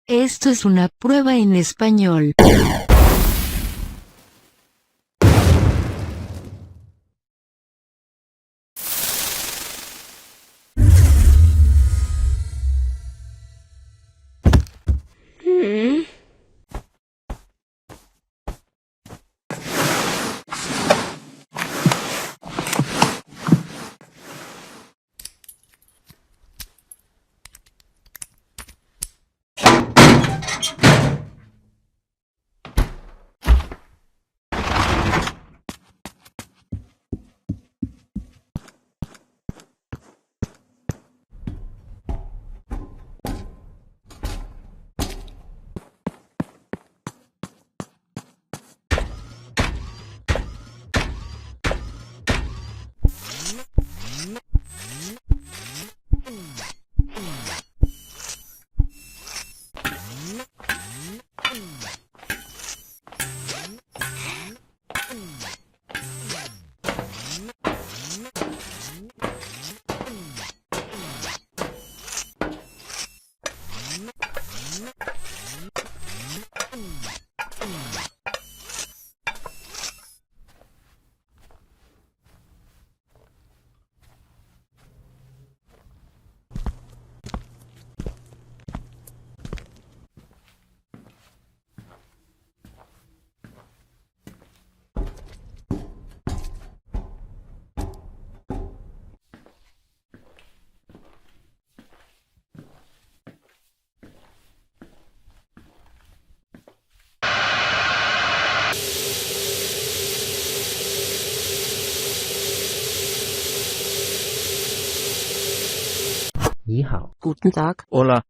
Esto es una prueba en español. Guten Tag. Hola.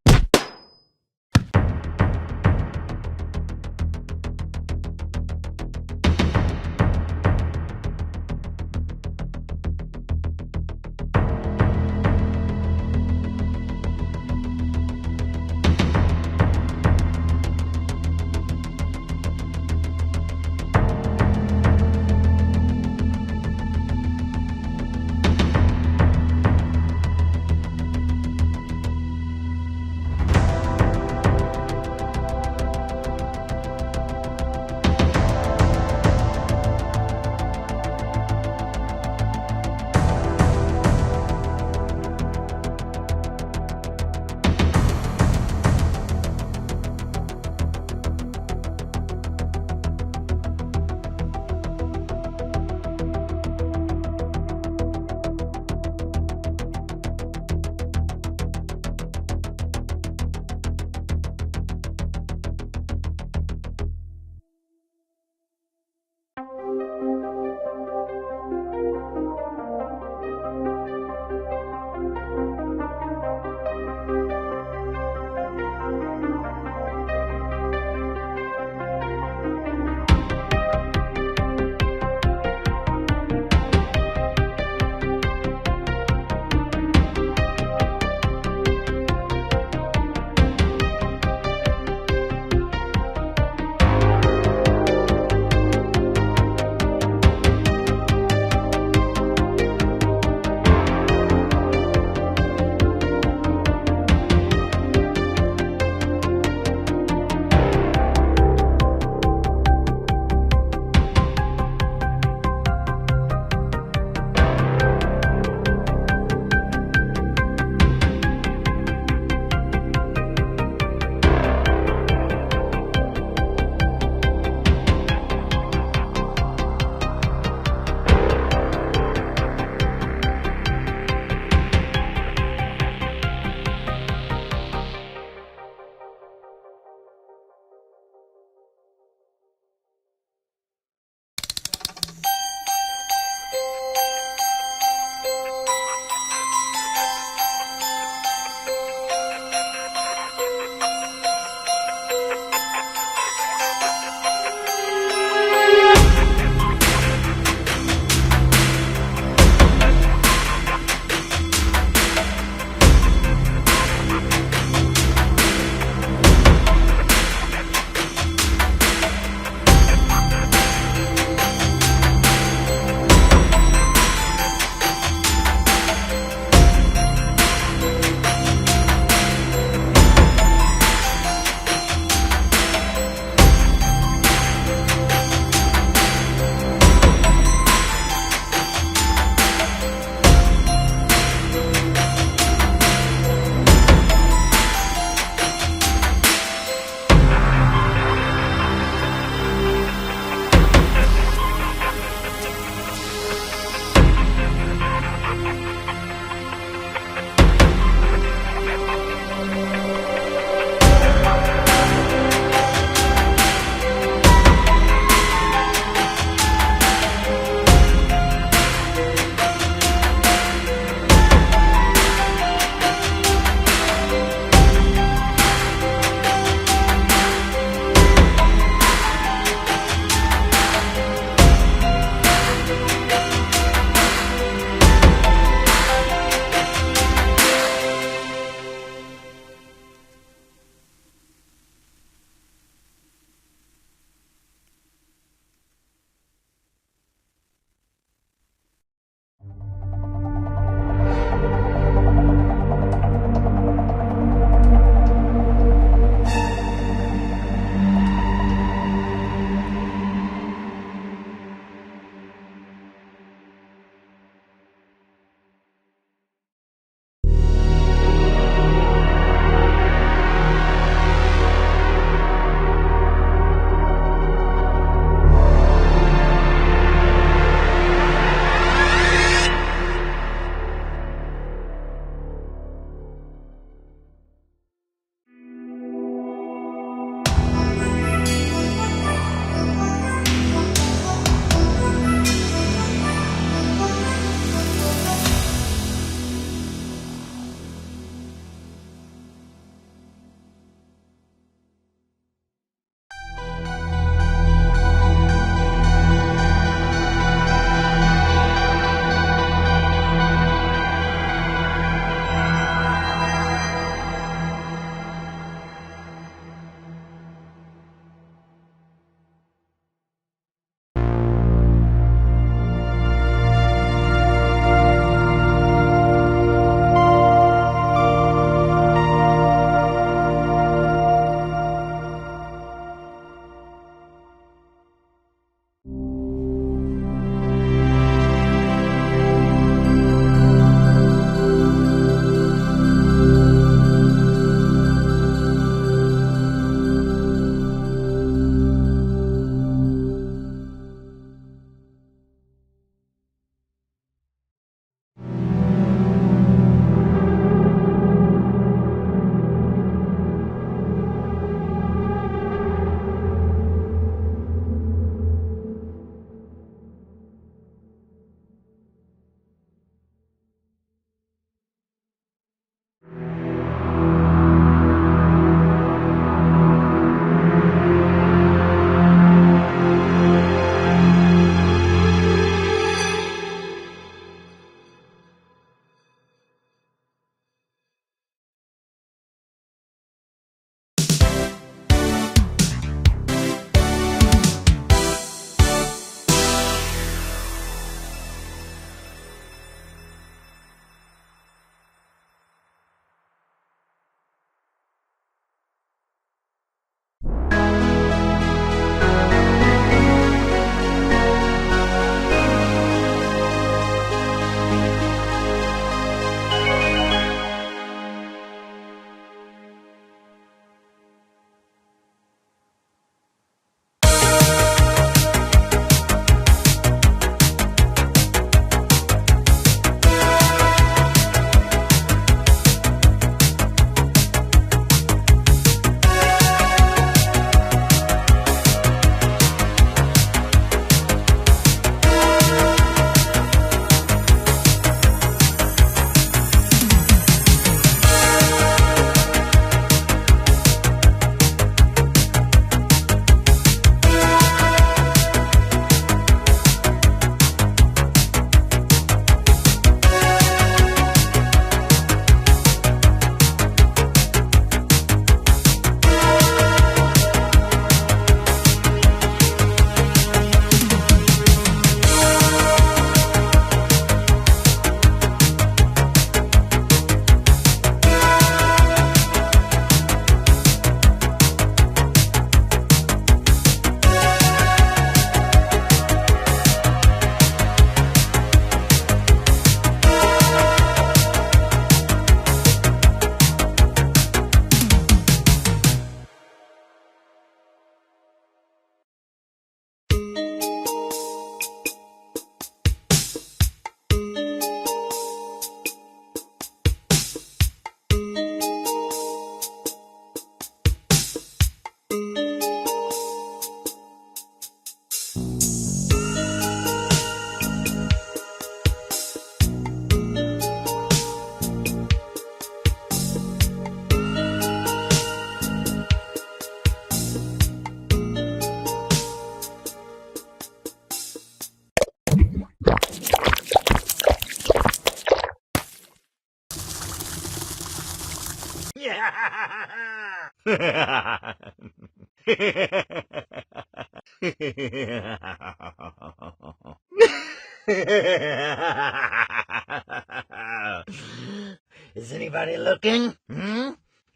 Is anybody looking?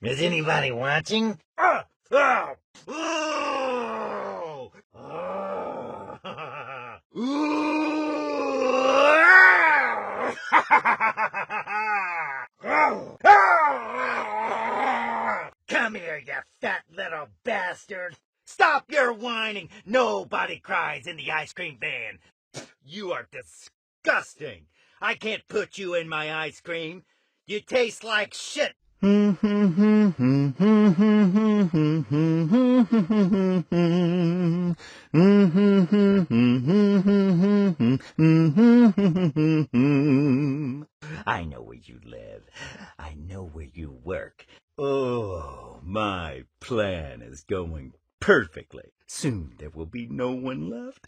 Is anybody watching? Oh! Oh! Oh! Come here, you fat little bastard! Stop your whining! Nobody cries in the ice cream van! You are disgusting! I can't put you in my ice cream! You taste like shit! I know where you live. I know where you work. Oh, my plan is going perfectly. Soon there will be no one left.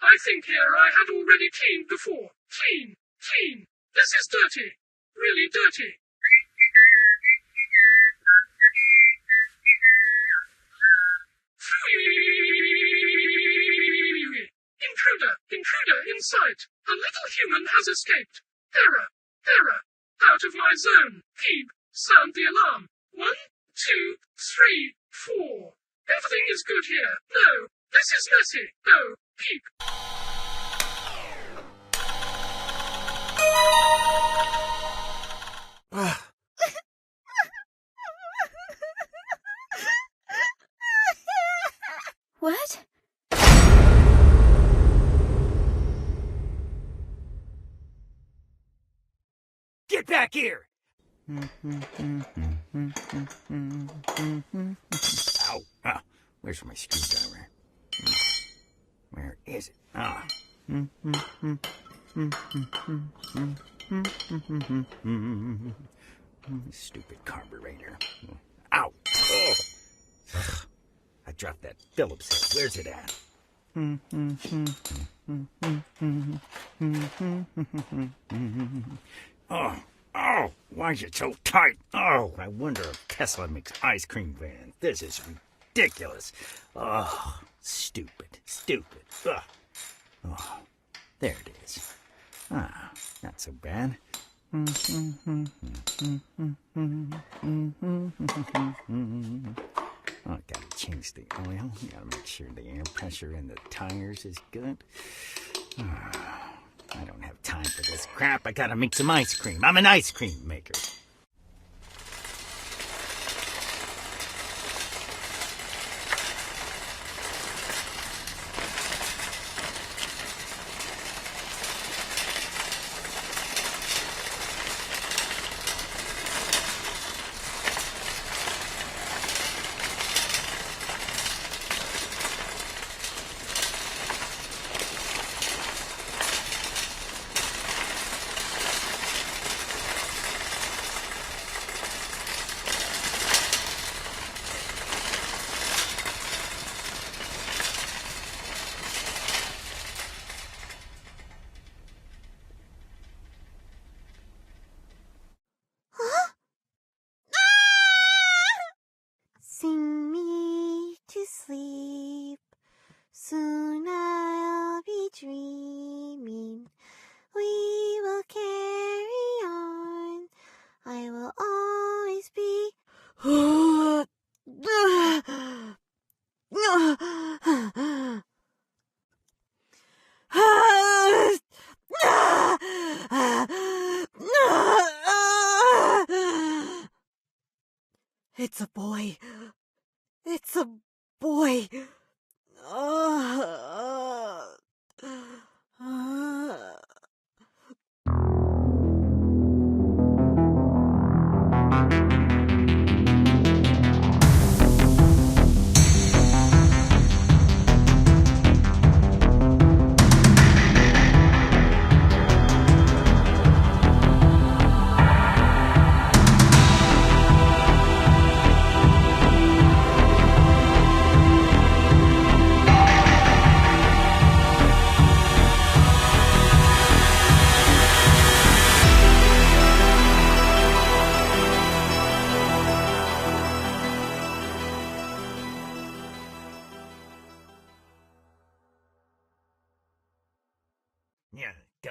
I think here I had already cleaned before. Clean, clean. This is dirty. Really dirty. Intruder, intruder in sight. A little human has escaped. Error, error. Out of my zone. Peep, sound the alarm. 1, 2, 3, 4. Everything is good here. No, this is messy. No, peep. What? Get back here! Ow. Ah, where's my screwdriver? Where is it? Ah. Stupid carburetor. Ow! Oh. I dropped that Phillips head. Where's it at? Oh, oh, why is it so tight? Oh, I wonder if Tesla makes ice cream vans. This is ridiculous. Oh, stupid, stupid. Ugh. Oh, there it is. Ah, not so bad. Oh, gotta change the oil. Gotta make sure the air pressure in the tires is good. I don't have time for this crap. I gotta make some ice cream. I'm an ice cream maker. Sing me to sleep, soon I'll be dreaming. We will carry on, I will always be. It's a boy. It's a boy.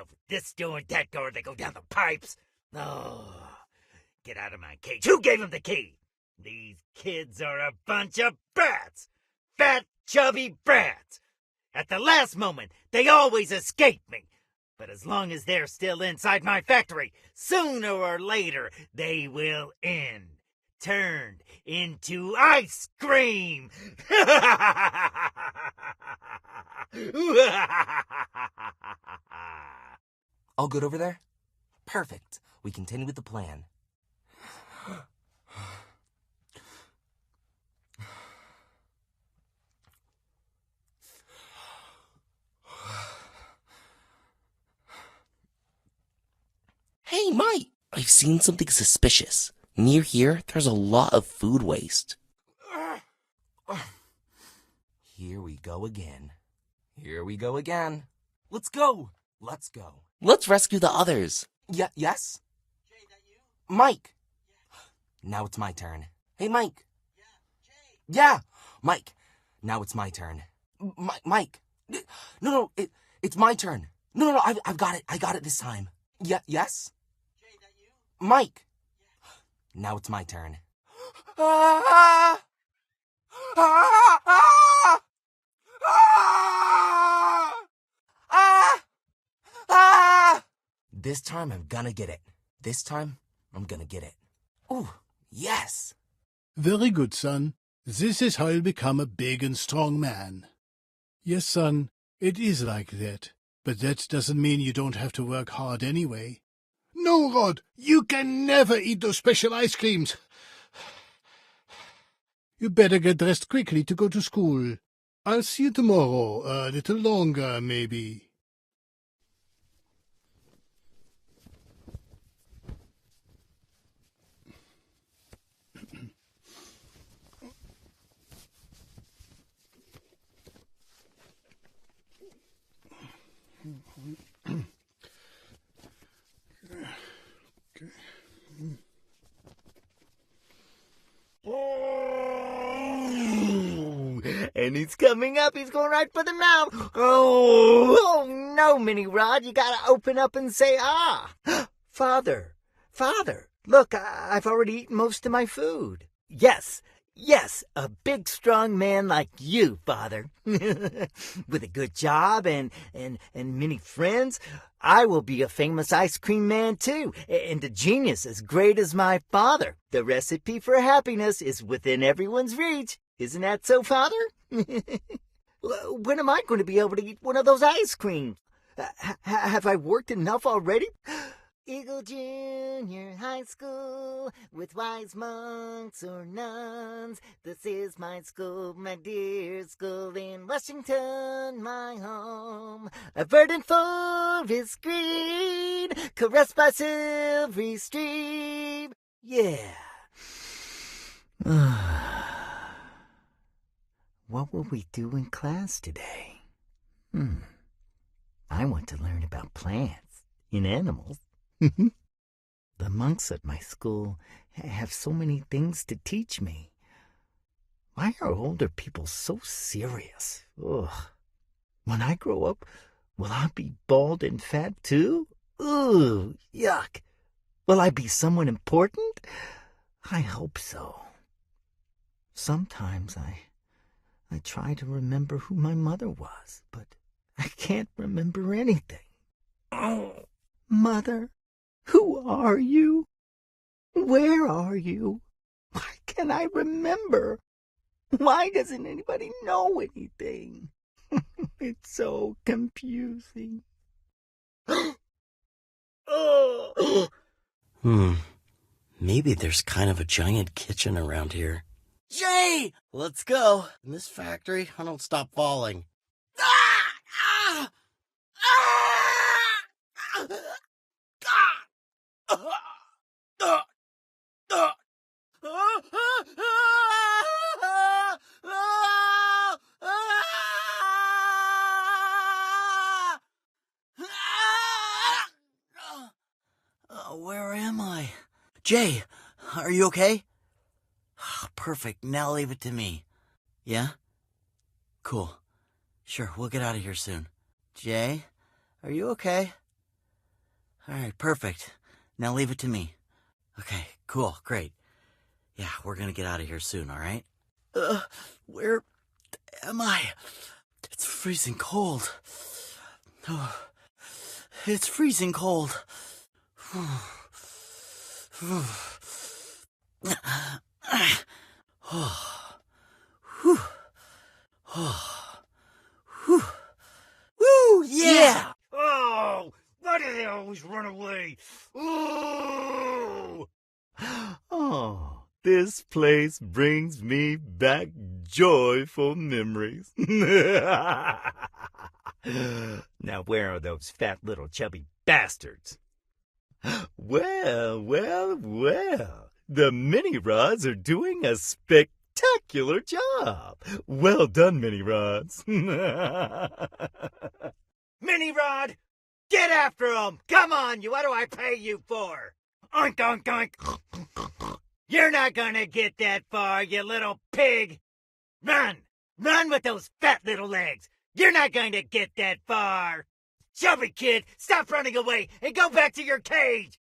over this door and that door. They go down the pipes. Oh, get out of my cage. Who gave him the key? These kids are a bunch of brats. Fat, chubby brats. At the last moment, they always escape me. But as long as they're still inside my factory, sooner or later, they will end. Turned into ice cream. All good over there? Perfect. We continue with the plan. Hey, Mike! I've seen something suspicious. Near here, there's a lot of food waste. Here we go again. Here we go again. Let's go. Let's go. Let's rescue the others. Yes? Jay, that you? Mike. Now it's my turn. Hey, Mike. Jay. Yeah, Mike. Now it's my turn. Mike. No, it's my turn. No, I've got it. I got it this time. Yes? Jay, that you? Mike. Now it's my turn. Ah! Ah! Ah! Ah! Ah! Ah! This time I'm gonna get it. This time I'm gonna get it. Ooh, yes! Very good, son. This is how you'll become a big and strong man. Yes, son, it is like that. But that doesn't mean you don't have to work hard anyway. No, Rod, you can never eat those special ice creams. You better get dressed quickly to go to school. I'll see you tomorrow, a little longer, maybe. And he's coming up. He's going right for the mouth. Oh no, Mini Rod. You gotta open up and say, ah. Father, look, I've already eaten most of my food. Yes, a big, strong man like you, Father. With a good job and many friends, I will be a famous ice cream man, too, and a genius as great as my father. The recipe for happiness is within everyone's reach. Isn't that so, Father? When am I going to be able to eat one of those ice creams? Have I worked enough already? Eagle Junior High School, with wise monks or nuns. This is my school, my dear school in Washington, my home. A verdant forest green, caressed by silvery stream. Yeah. What will we do in class today? I want to learn about plants and animals. The monks at my school have so many things to teach me. Why are older people so serious? Ugh. When I grow up, will I be bald and fat too? Ugh, yuck. Will I be someone important? I hope so. Sometimes I try to remember who my mother was, but I can't remember anything. Oh, Mother, who are you? Where are you? Why can't I remember? Why doesn't anybody know anything? It's so confusing. Oh. Maybe there's kind of a giant kitchen around here. Jay! Let's go. In this factory, I don't stop falling. Where am I? Jay, are you okay? Perfect. Now leave it to me. Yeah? Cool. Sure, we'll get out of here soon. Jay, are you okay? All right, perfect. Now leave it to me. Okay, cool, great. Yeah, we're gonna get out of here soon, all right? Where am I? It's freezing cold. Oh, it's freezing cold. Woo, yeah! Oh, why do they always run away? Ooh! Oh, this place brings me back joyful memories. Now, where are those fat little chubby bastards? Well, the mini rods are doing a spectacular job. Well done, mini rods. Mini rod, get after them. Come on, you. What do I pay you for? Oink, oink, oink. You're not gonna get that far, you little pig. Run with those fat little legs. You're not going to get that far. Chubby kid, stop running away and go back to your cage.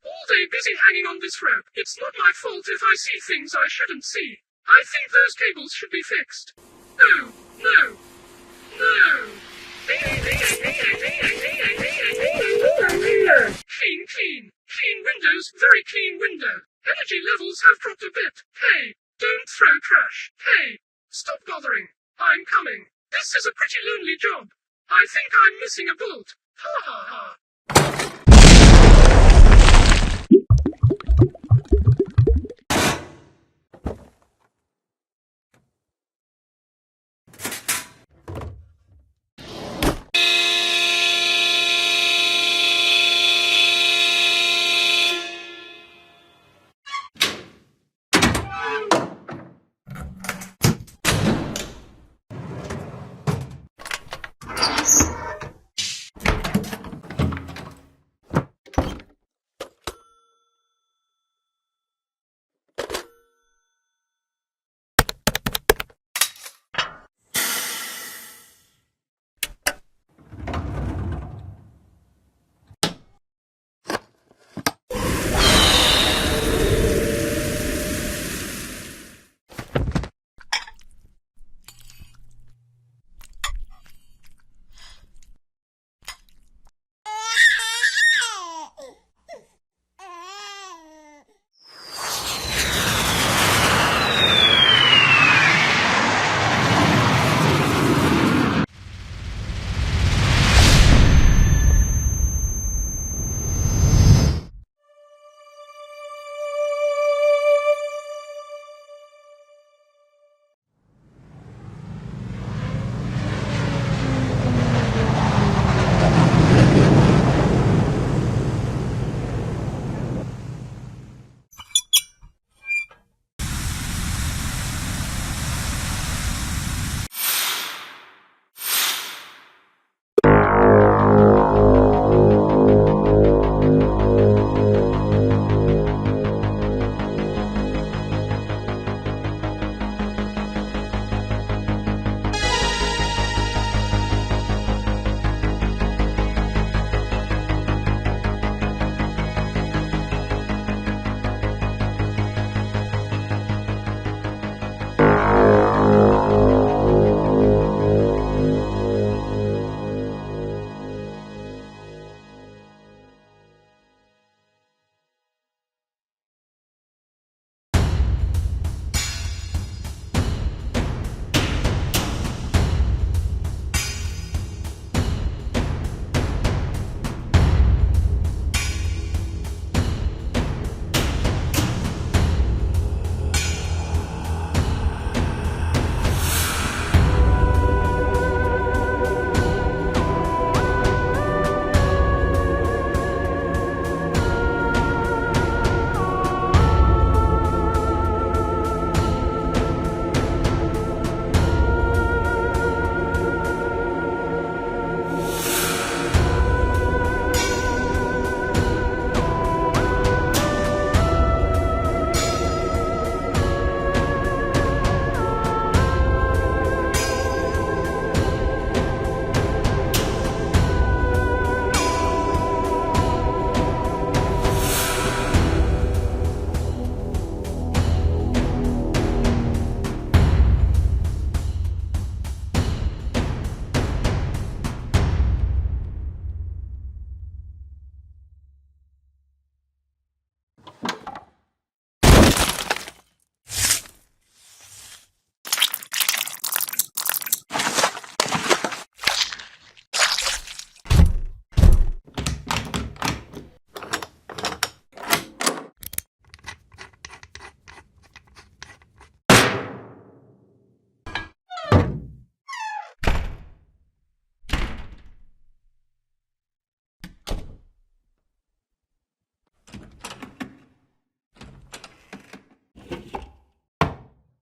All day busy hanging on this rope. It's not my fault if I see things I shouldn't see. I think those cables should be fixed. No, no, no. Clean windows, very clean window. Energy levels have dropped a bit. Hey, don't throw trash. Hey, stop bothering. I'm coming. This is a pretty lonely job. I think I'm missing a bolt. Ha ha ha.